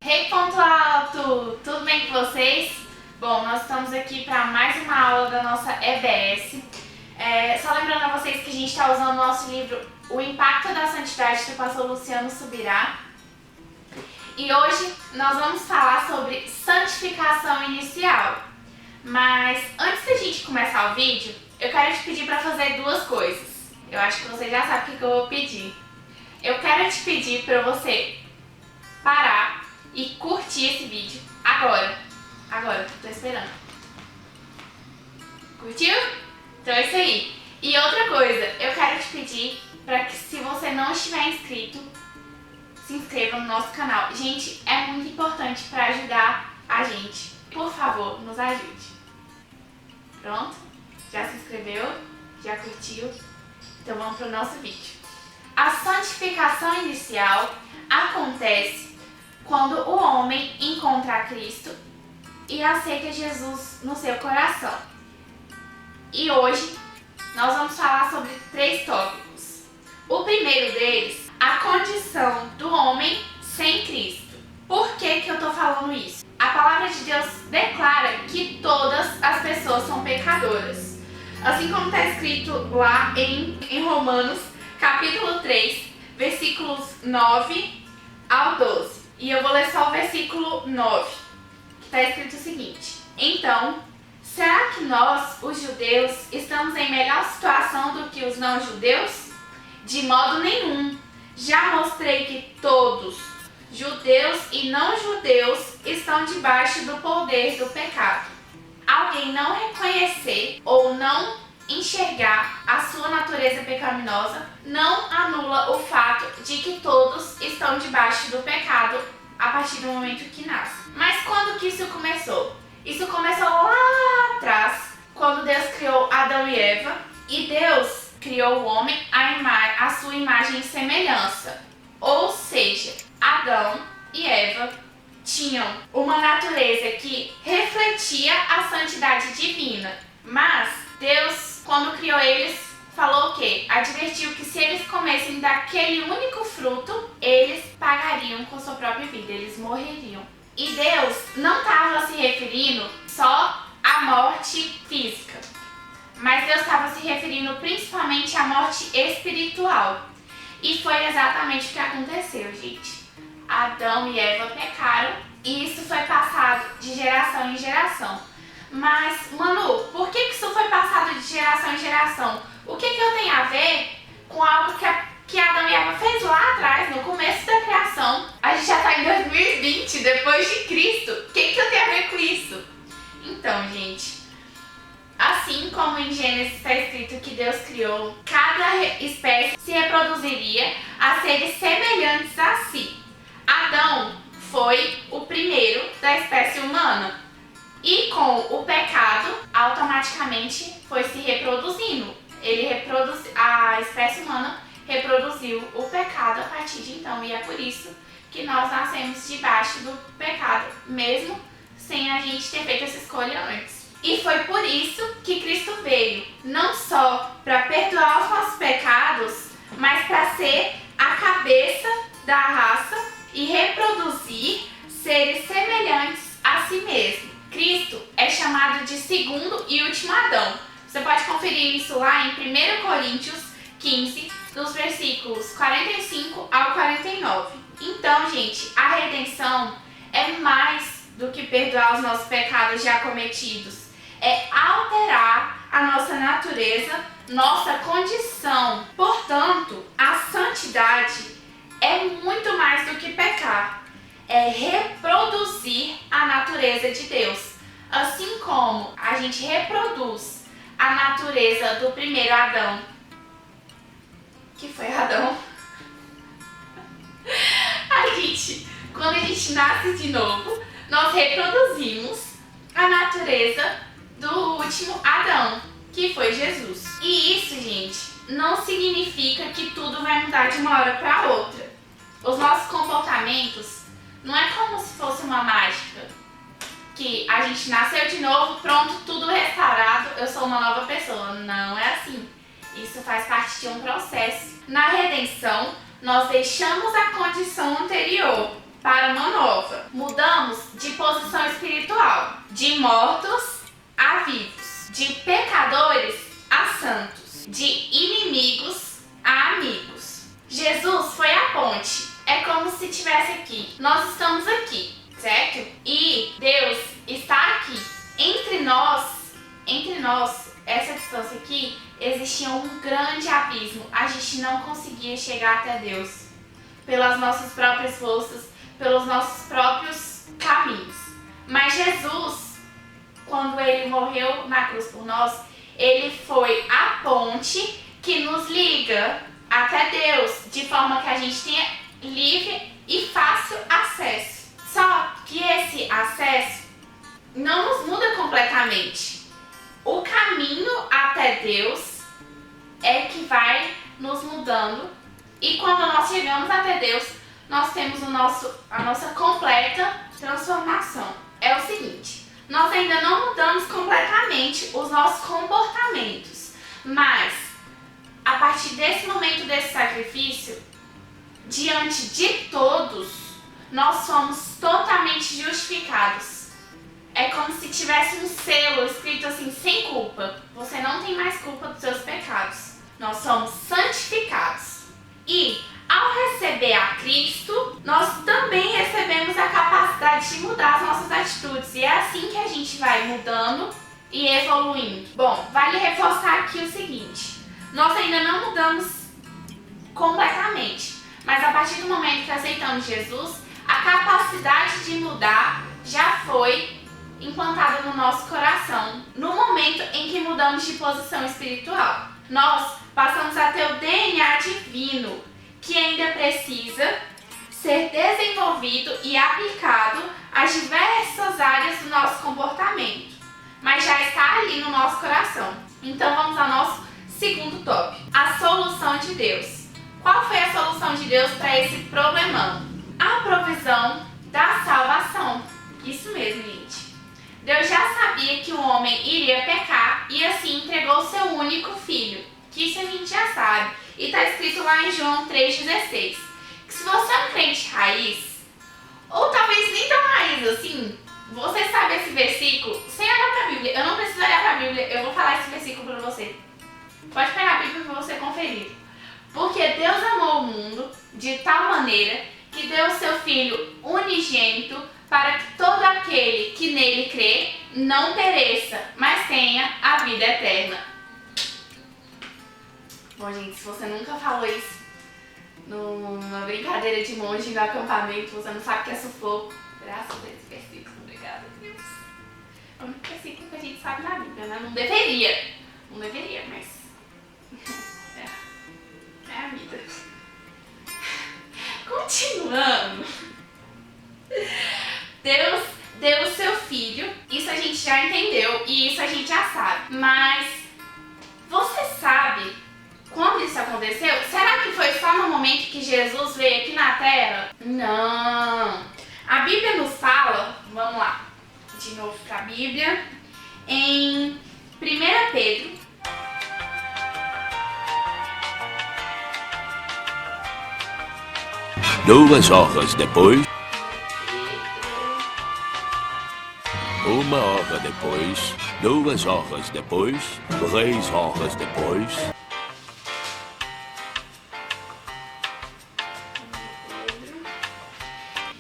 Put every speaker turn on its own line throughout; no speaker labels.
Hey, ponto alto! Tudo bem com vocês? Bom, nós estamos aqui para mais uma aula da nossa EBS. Só lembrando a vocês que a gente está usando o nosso livro O Impacto da Santidade, do pastor Luciano Subirá. E hoje nós vamos falar sobre santificação inicial. Mas antes da gente começar o vídeo, eu quero te pedir para fazer duas coisas. Eu acho que você já sabe o que eu vou pedir. Eu quero te pedir para você parar e curtir esse vídeo agora. Agora, tô esperando. Curtiu? Então é isso aí. E outra coisa, eu quero te pedir para que, se você não estiver inscrito, se inscreva no nosso canal. Gente, é muito importante para ajudar a gente. Por favor, nos ajude. Pronto? Já se inscreveu? Já curtiu? Então vamos para o nosso vídeo. A santificação inicial acontece quando o homem encontra a Cristo e aceita Jesus no seu coração. E hoje nós vamos falar sobre 3 tópicos. O primeiro deles, a condição do homem sem Cristo. Por que eu estou falando isso? A palavra de Deus declara que todas as pessoas são pecadoras. Assim como está escrito lá em Romanos, capítulo 3, versículos 9 ao 12. E eu vou ler só o versículo 9, que está escrito o seguinte: Então, será que nós, os judeus, estamos em melhor situação do que os não-judeus? De modo nenhum. Já mostrei que todos, judeus e não-judeus, estão debaixo do poder do pecado. Alguém não reconhecer ou não enxergar a sua natureza pecaminosa não anula o fato de que todos estão debaixo do pecado a partir do momento que nascem. Mas quando que isso começou? Isso começou lá atrás, quando Deus criou Adão e Eva, e Deus criou o homem à sua imagem e semelhança. Ou seja, Adão e Eva tinham uma natureza que refletia a santidade divina, mas Deus, quando criou eles, falou o quê? Advertiu que se eles comessem daquele único fruto, eles pagariam com sua própria vida, eles morreriam. E Deus não estava se referindo só à morte física, mas Deus estava se referindo principalmente à morte espiritual. E foi exatamente o que aconteceu, gente. Adão e Eva pecaram e isso foi passado de geração em geração. Mas, Manu, por que isso foi passado de geração em geração? O que eu tenho a ver com algo que Adão e Eva fez lá atrás, no começo da criação? A gente já está em 2020, depois de Cristo. O que eu tenho a ver com isso? Então, gente, assim como em Gênesis está escrito que Deus criou cada espécie se reproduziria a seres semelhantes a si. Adão foi o primeiro da espécie humana. E com o pecado, automaticamente foi se reproduzindo. A espécie humana reproduziu o pecado a partir de então. E é por isso que nós nascemos debaixo do pecado, mesmo sem a gente ter feito essa escolha antes. E foi por isso que Cristo veio, não só para perdoar os nossos pecados, mas para ser a cabeça da raça e reproduzir seres semelhantes a si mesmo. Cristo é chamado de segundo e último Adão. Você pode conferir isso lá em 1 Coríntios 15, dos versículos 45 ao 49. Então, gente, a redenção é mais do que perdoar os nossos pecados já cometidos. É alterar a nossa natureza, nossa condição. Portanto, a santidade é muito mais do que pecar. É reproduzir a natureza de Deus. Assim como a gente reproduz a natureza do primeiro Adão, que foi Adão, quando a gente nasce de novo, nós reproduzimos a natureza do último Adão, que foi Jesus. E isso, gente, não significa que tudo vai mudar de uma hora para outra. Os nossos comportamentos não é como se fosse uma mágica, que a gente nasceu de novo, pronto, tudo restaurado, eu sou uma nova pessoa. Não é assim. Isso faz parte de um processo. Na redenção, nós deixamos a condição anterior para uma nova. Mudamos de posição espiritual, de mortos a vivos, de pecadores a santos, de inimigos a amigos. Jesus foi a ponte. É como se estivesse aqui. Nós estamos aqui, certo? E Deus está aqui. Entre nós, essa distância aqui, existia um grande abismo. A gente não conseguia chegar até Deus pelas nossas próprias forças, pelos nossos próprios caminhos. Mas Jesus, quando ele morreu na cruz por nós, ele foi a ponte que nos liga até Deus, de forma que a gente tenha livre e fácil acesso. Só que esse acesso não nos muda completamente. O caminho até Deus é que vai nos mudando, e quando nós chegamos até Deus, nós temos a nossa completa transformação. É o seguinte, nós ainda não mudamos completamente os nossos comportamentos, mas a partir desse momento desse sacrifício, diante de todos, nós somos totalmente justificados. É como se tivesse um selo escrito assim, sem culpa. Você não tem mais culpa dos seus pecados. Nós somos santificados. E ao receber a Cristo, nós também recebemos a capacidade de mudar as nossas atitudes. E é assim que a gente vai mudando e evoluindo. Bom, vale reforçar aqui o seguinte. Nós ainda não mudamos completamente. Mas a partir do momento que aceitamos Jesus, a capacidade de mudar já foi implantada no nosso coração. No momento em que mudamos de posição espiritual, nós passamos a ter o DNA divino, que ainda precisa ser desenvolvido e aplicado às diversas áreas do nosso comportamento, mas já está ali no nosso coração. Então vamos ao nosso segundo tópico, a solução de Deus. Qual foi a solução de Deus para esse problemão? A provisão da salvação. Isso mesmo, gente. Deus já sabia que o homem iria pecar e assim entregou o seu único filho. Que isso a gente já sabe. E está escrito lá em João 3,16. Que se você é um crente raiz, ou talvez nem tão raiz assim, você sabe esse versículo sem olhar para a Bíblia. Eu não preciso olhar para a Bíblia, eu vou falar esse versículo para você. Pode pegar a Bíblia para você conferir. Porque Deus amou o mundo de tal maneira que deu o seu Filho unigênito para que todo aquele que nele crê não pereça, mas tenha a vida eterna. Bom, gente, se você nunca falou isso numa brincadeira de monge no acampamento, você não sabe o que é sufoco. Graças a esse versículo, obrigada a Deus. É o único versículo que a gente sabe na Bíblia, né? Não deveria, mas... É a vida. Continuando. Deus deu o seu filho, isso a gente já entendeu e isso a gente já sabe. Mas você sabe quando isso aconteceu? Será que foi só no momento que Jesus veio aqui na Terra? Não. A Bíblia nos fala, vamos lá, de novo para a Bíblia, em 1 Pedro.
Duas horas depois, 1 hora depois, 2 horas depois, 3 horas depois.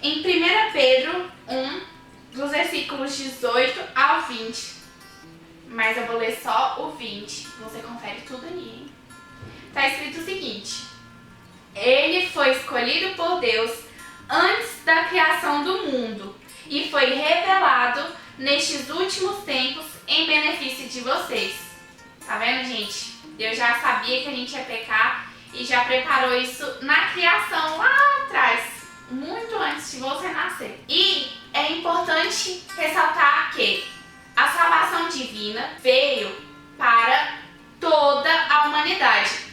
Em 1 Pedro 1, dos versículos 18 ao 20. Mas eu vou ler só o 20. Você confere tudo ali, hein? Tá escrito o seguinte: Ele foi escolhido por Deus antes da criação do mundo e foi revelado nestes últimos tempos em benefício de vocês. Tá vendo, gente? Deus já sabia que a gente ia pecar e já preparou isso na criação lá atrás, muito antes de você nascer. E é importante ressaltar que a salvação divina veio para toda a humanidade.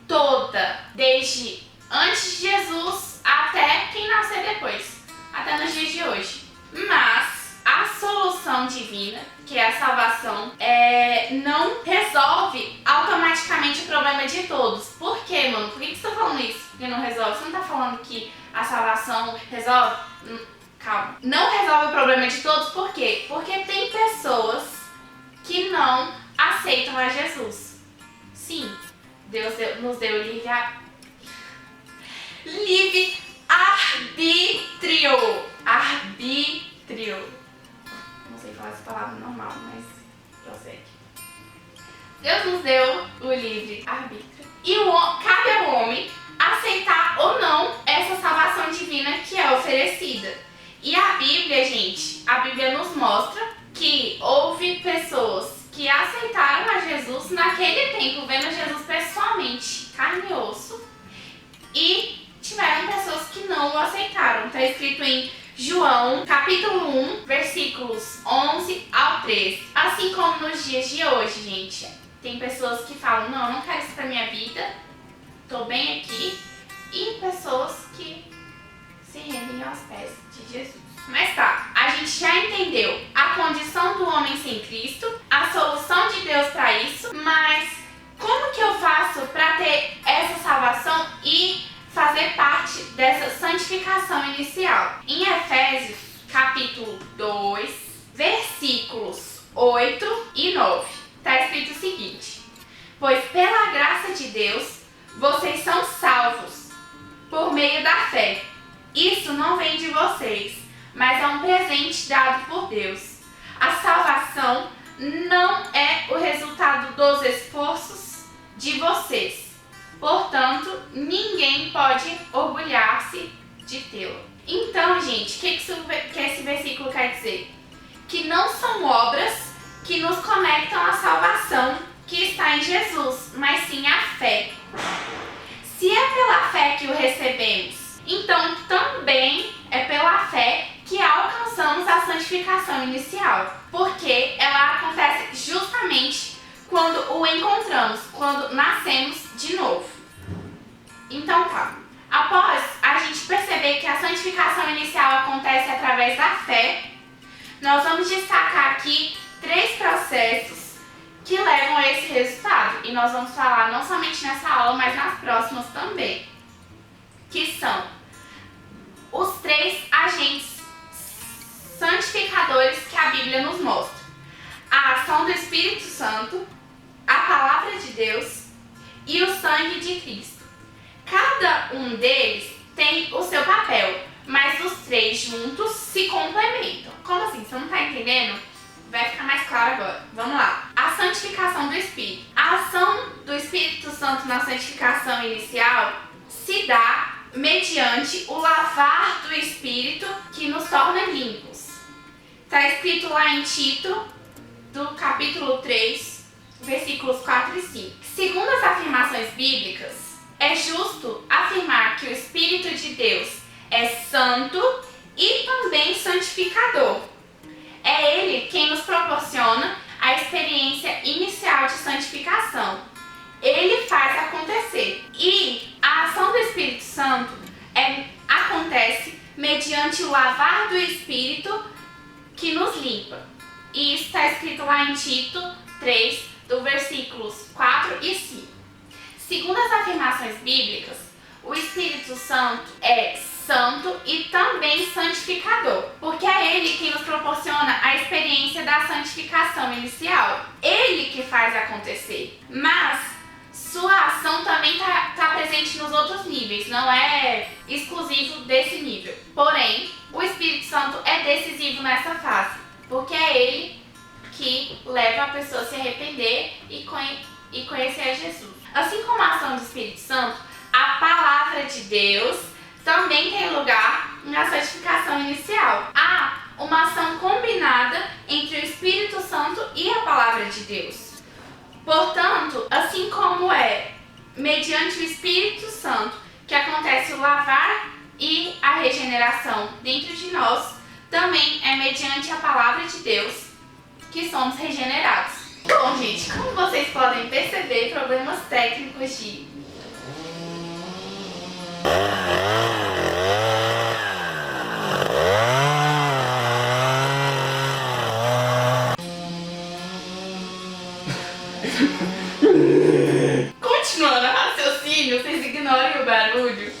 Toda, desde antes de Jesus até quem nascer depois, até nos dias de hoje. Mas a solução divina, que é a salvação, não resolve automaticamente o problema de todos. Por quê, mano? Por que você está falando isso? e não resolve. Você não tá falando que a salvação resolve? Calma. Não resolve o problema de todos, por quê? Porque tem pessoas que não aceitam a Jesus. Sim, Deus nos deu livre-arbítrio. Arbítrio. Não sei falar essa palavra normal, mas prossegue. Deus nos deu o livre-arbítrio. E cabe ao homem aceitar ou não essa salvação divina que é oferecida. E a Bíblia, gente, a Bíblia nos mostra que houve pessoas que aceitaram a Jesus naquele tempo, vendo Jesus pessoalmente, carne e osso, e tiveram pessoas que não o aceitaram. Está escrito em João, capítulo 1, versículos 11 ao 13. Assim como nos dias de hoje, gente, tem pessoas que falam, não, eu não quero isso pra minha vida, tô bem aqui, e pessoas que se rendem aos pés de Jesus. Mas tá, a gente já entendeu a condição do homem sem Cristo, a solução de Deus para isso, mas como que eu faço para ter essa salvação e fazer parte dessa santificação inicial? Em Efésios, capítulo 2, versículos 8 e 9, está escrito o seguinte: pois pela graça de Deus, vocês são salvos por meio da fé. Isso não vem de vocês, mas é um presente dado por Deus. A salvação não é o resultado dos esforços de vocês. Portanto, ninguém pode orgulhar-se de tê-lo. Então, gente, o que esse versículo quer dizer? Que não são obras que nos conectam à salvação que está em Jesus, mas sim a fé. Se é pela fé que o recebemos, então também é pela fé que alcançamos a santificação inicial, porque ela acontece justamente quando o encontramos, quando nascemos de novo. Então tá, após a gente perceber que a santificação inicial acontece através da fé, nós vamos destacar aqui 3 processos que levam a esse resultado, e nós vamos falar não somente nessa aula, mas nas próximas também, que são os 3 agentes santificadores que a Bíblia nos mostra: a ação do Espírito Santo, a palavra de Deus e o sangue de Cristo. Cada um deles tem o seu papel, mas os 3 juntos se complementam. Como assim? Você não está entendendo? Vai ficar mais claro agora. Vamos lá. A santificação do Espírito. A ação do Espírito Santo na santificação inicial se dá mediante o lavar do Espírito que nos torna limpos. Está escrito lá em Tito, do capítulo 3, versículos 4 e 5. Segundo as afirmações bíblicas, é justo afirmar que o Espírito de Deus é santo e também santificador. É Ele quem nos proporciona a experiência inicial de santificação. Ele faz acontecer. E a ação do Espírito Santo acontece mediante o lavar do Espírito que nos limpa. E isso está escrito lá em Tito 3, do versículos 4 e 5. Segundo as afirmações bíblicas, o Espírito Santo é santo e também santificador, porque é Ele quem nos proporciona a experiência da santificação inicial. Ele que faz acontecer, mas sua ação também está presente nos outros níveis, não é exclusivo desse nível. Porém, o Espírito Santo é decisivo nessa fase, porque é Ele que leva a pessoa a se arrepender e conhecer a Jesus. Assim como a ação do Espírito Santo, a palavra de Deus também tem lugar na santificação inicial. Há uma ação combinada entre o Espírito Santo e a palavra de Deus. Portanto, assim como é mediante o Espírito Santo que acontece o lavar e a regeneração dentro de nós, também é mediante a palavra de Deus que somos regenerados. Bom, gente, como vocês podem perceber, problemas técnicos de continuando o raciocínio, vocês ignorem o barulho.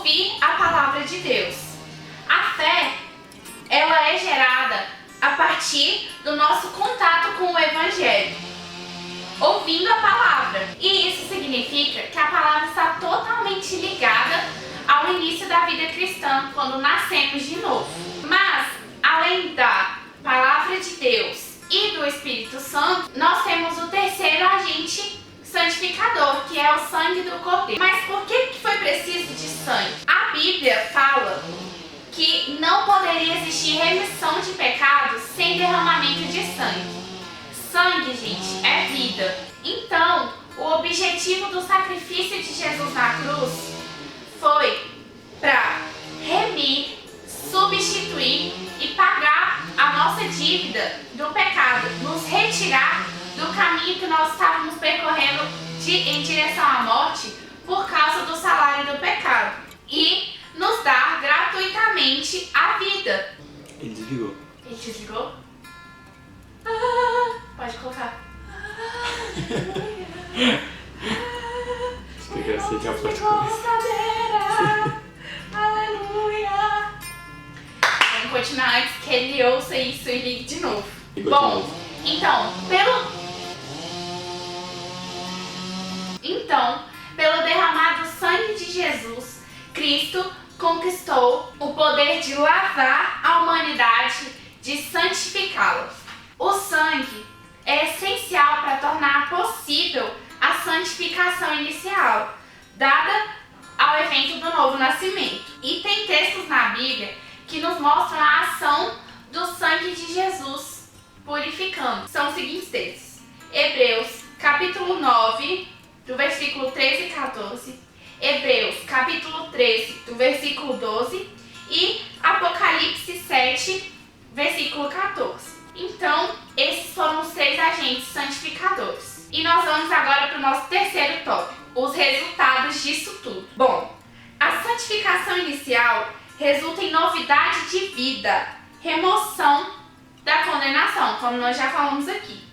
ouvir a palavra de Deus. A fé, ela é gerada a partir do nosso contato com o Evangelho, ouvindo a palavra. E isso significa que a palavra está totalmente ligada ao início da vida cristã, quando nascemos de novo. Mas, além da palavra de Deus e do Espírito Santo, nós temos o terceiro agente santificador, que é o sangue do Cordeiro. Mas por que foi preciso de sangue? A Bíblia fala que não poderia existir remissão de pecados sem derramamento de sangue. Sangue, gente, é vida. Então, o objetivo do sacrifício de Jesus na cruz foi para remir, substituir e pagar a nossa dívida do pecado, nos retirar do caminho que nós estávamos percorrendo em direção à morte por causa do salário do pecado e nos dar gratuitamente a vida.
Ele desligou.
Ele desligou? Pode colocar.
Explica, você já pode
começar. Aleluia. Vamos continuar antes que ele ouça isso e ligue de novo. Bom, então, pelo derramado sangue de Jesus, Cristo conquistou o poder de lavar a humanidade, de santificá-la. O sangue é essencial para tornar possível a santificação inicial, dada ao evento do novo nascimento. E tem textos na Bíblia que nos mostram a ação do sangue de Jesus purificando. São os seguintes textos: Hebreus, capítulo 9, do versículo 13 e 14, Hebreus, capítulo 13, do versículo 12 e Apocalipse 7, versículo 14. Então, esses foram os 3 agentes santificadores. E nós vamos agora para o nosso terceiro tópico, os resultados disso tudo. Bom, a santificação inicial resulta em novidade de vida, remoção da condenação, como nós já falamos aqui.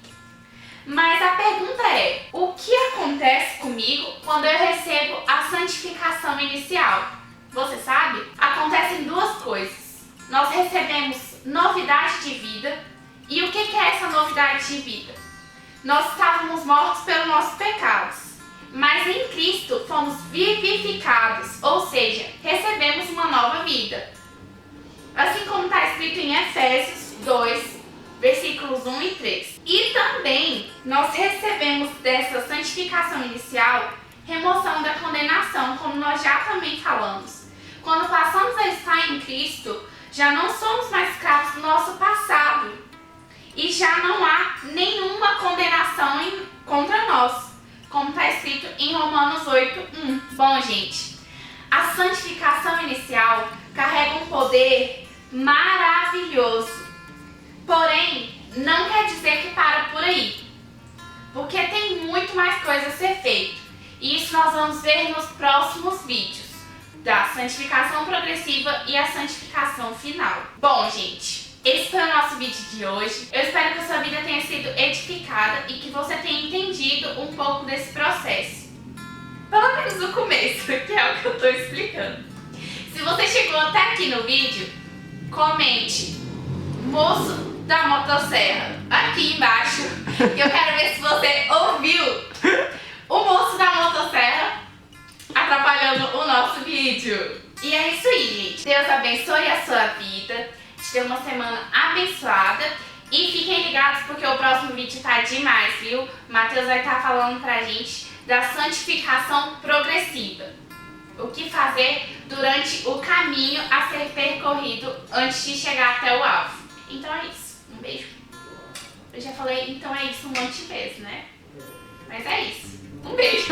Mas a pergunta é, o que acontece comigo quando eu recebo a santificação inicial? Você sabe? Acontecem 2 coisas. Nós recebemos novidade de vida. E o que é essa novidade de vida? Nós estávamos mortos pelos nossos pecados, mas em Cristo fomos vivificados, ou seja, recebemos uma nova vida. Assim como está escrito em Efésios 2, versículos 1 e 3. E também nós recebemos dessa santificação inicial remoção da condenação, como nós já também falamos. Quando passamos a estar em Cristo, já não somos mais escravos do nosso passado e já não há nenhuma condenação contra nós, como está escrito em Romanos 8:1. Bom, gente, a santificação inicial carrega um poder maravilhoso. Porém, não quer dizer que para por aí, porque tem muito mais coisa a ser feito. E isso nós vamos ver nos próximos vídeos, da santificação progressiva e a santificação final. Bom, gente, esse foi o nosso vídeo de hoje. Eu espero que a sua vida tenha sido edificada e que você tenha entendido um pouco desse processo. Pelo menos no começo, que é o que eu estou explicando. Se você chegou até aqui no vídeo, comente moço da motosserra aqui embaixo, que eu quero ver se você ouviu o moço da motosserra atrapalhando o nosso vídeo. E é isso aí, gente. Deus abençoe a sua vida, te dê uma semana abençoada e fiquem ligados porque o próximo vídeo tá demais, viu? Matheus vai estar falando pra gente da santificação progressiva. O que fazer durante o caminho a ser percorrido antes de chegar até o alvo. Então é isso. Um beijo. Eu já falei então é isso um monte de vezes, né? Mas é isso. Um beijo.